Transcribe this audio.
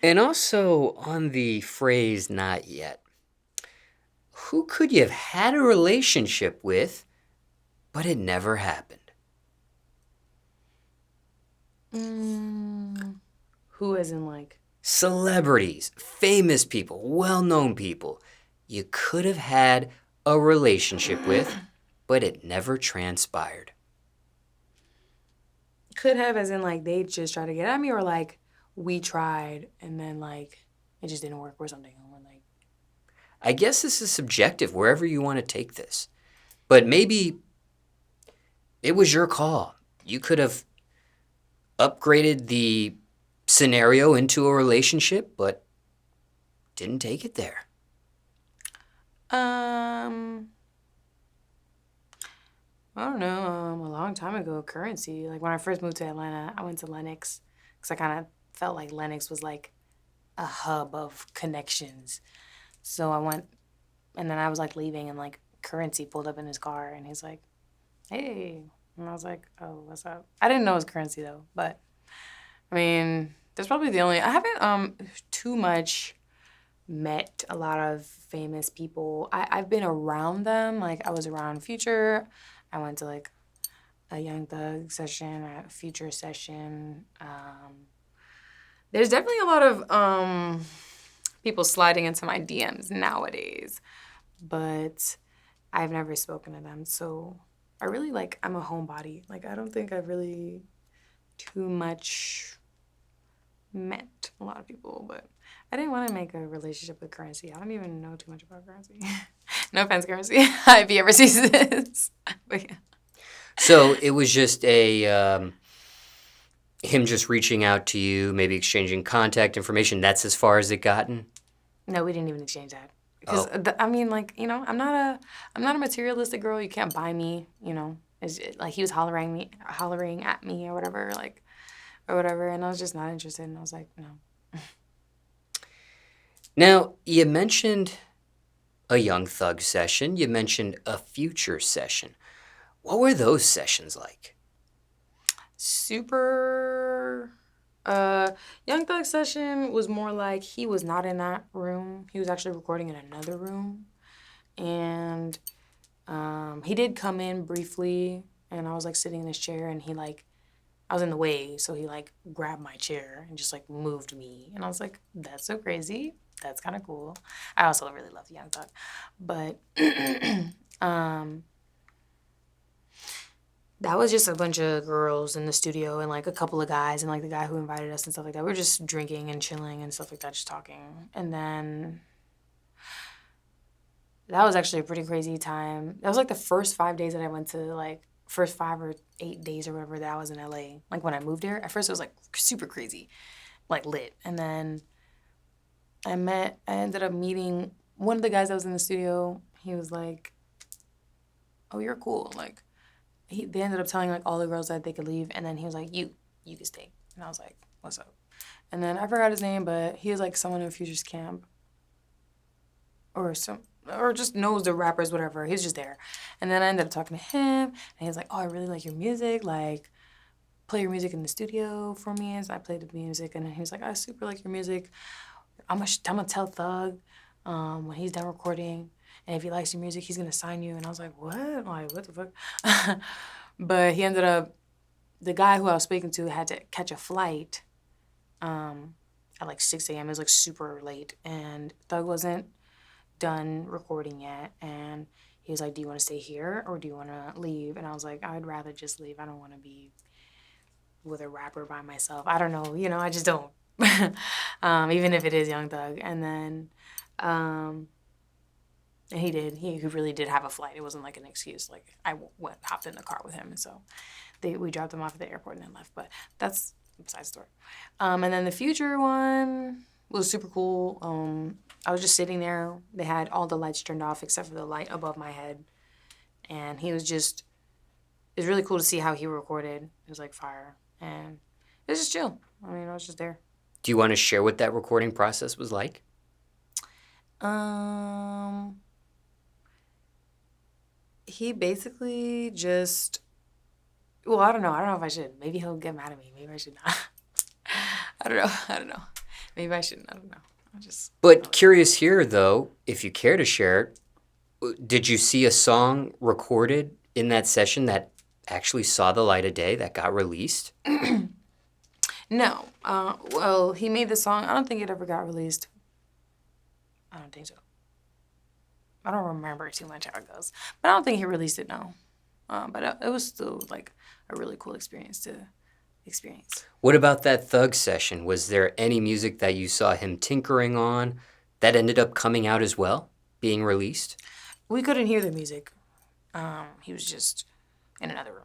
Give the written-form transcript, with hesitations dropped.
And also on the phrase not yet, who could you have had a relationship with, but it never happened? Who isn't like? Celebrities, famous people, well known people you could have had a relationship with, but it never transpired. Could have, as in like they just tried to get at me, or like we tried and then like it just didn't work or something. Or like, I guess this is subjective wherever you want to take this, but maybe it was your call. You could have upgraded the scenario into a relationship, but didn't take it there. um, I don't know. A long time ago, Currensy. Like when I first moved to Atlanta, I went to Lenox because I kind of felt like Lenox was like a hub of connections. So I went, and then I was like leaving, and like Currency pulled up in his car, and he's like, "Hey," and I was like, "Oh, what's up?" I didn't know it was Currency though, but I mean, that's probably the only. I haven't too much met a lot of famous people. I've been around them. Like I was around Future. I went to like a Young Thug session, a Future session. There's definitely a lot of people sliding into my DMs nowadays, but I've never spoken to them. So I really like, I'm a homebody. Like I don't think I've really too much met a lot of people, but I didn't want to make a relationship with Currency. I don't even know too much about Currency. No offense, Currency, if he ever sees this. But yeah. So it was just him just reaching out to you, maybe exchanging contact information. That's as far as it gotten. No, we didn't even exchange that. Because Oh, I mean, like I'm not a materialistic girl. You can't buy me. Like he was hollering at me or whatever, and I was just not interested. And I was like, no. now you mentioned a Young Thug session. You mentioned a Future session. What were those sessions like? Super. Young Thug session was more like he was not in that room. He was actually recording in another room, and he did come in briefly, and I was like sitting in his chair, and he like I was in the way, so he like grabbed my chair and just like moved me, and I was like, that's so crazy. That's kind of cool. I also really love Young Thug, but um, that was just a bunch of girls in the studio and like a couple of guys and like the guy who invited us and stuff like that. We were just drinking and chilling and stuff like that, just talking. And then that was actually a pretty crazy time. That was like the first 5 days that I went to, like first 5 or 8 days or whatever that I was in LA. Like when I moved here, at first it was like super crazy, like lit. And then I ended up meeting one of the guys that was in the studio. He was like, "Oh, you're cool." Like they ended up telling like all the girls that they could leave, and then he was like, "You can stay." And I was like, "What's up?" And then I forgot his name, but he was like someone in Future's camp, or some, or just knows the rappers, whatever. He was just there, and then I ended up talking to him, and he was like, "Oh, I really like your music, like." Play your music in the studio for me. And so I played the music, and then he was like, I super like your music. I'm gonna tell Thug when he's done recording, and if he likes your music, he's gonna sign you. And I was like, what? Like, what the fuck? But he ended up, the guy who I was speaking to had to catch a flight at like 6 a.m. It was like super late, and Thug wasn't done recording yet. And he was like, do you want to stay here or do you want to leave? And I was like, I'd rather just leave. I don't want to be with a rapper by myself. I don't know, I just don't. Even if it is Young Thug. And then um, and he did. He really did have a flight. It wasn't like an excuse. Like I hopped in the car with him, and so we dropped him off at the airport and then left. But that's besides the story. And then the Future one was super cool. I was just sitting there. They had all the lights turned off except for the light above my head, and he was just. It was really cool to see how he recorded. It was like fire, and it was just chill. I mean, I was just there. Do you want to share what that recording process was like? Um, he basically just. Well, I don't know. I don't know if I should. Maybe he'll get mad at me. Maybe I should not. I don't know. I don't know. Maybe I shouldn't. I don't know. I just. But curious here, though, if you care to share it, did you see a song recorded in that session that actually saw the light of day, that got released? No. Well, he made the song. I don't think it ever got released. I don't think so. I don't remember too much how it goes. But I don't think he released it, no. But it was still, like, a really cool experience to experience. What about that Thug session? Was there any music that you saw him tinkering on that ended up coming out as well, being released? We couldn't hear the music. He was just in another room.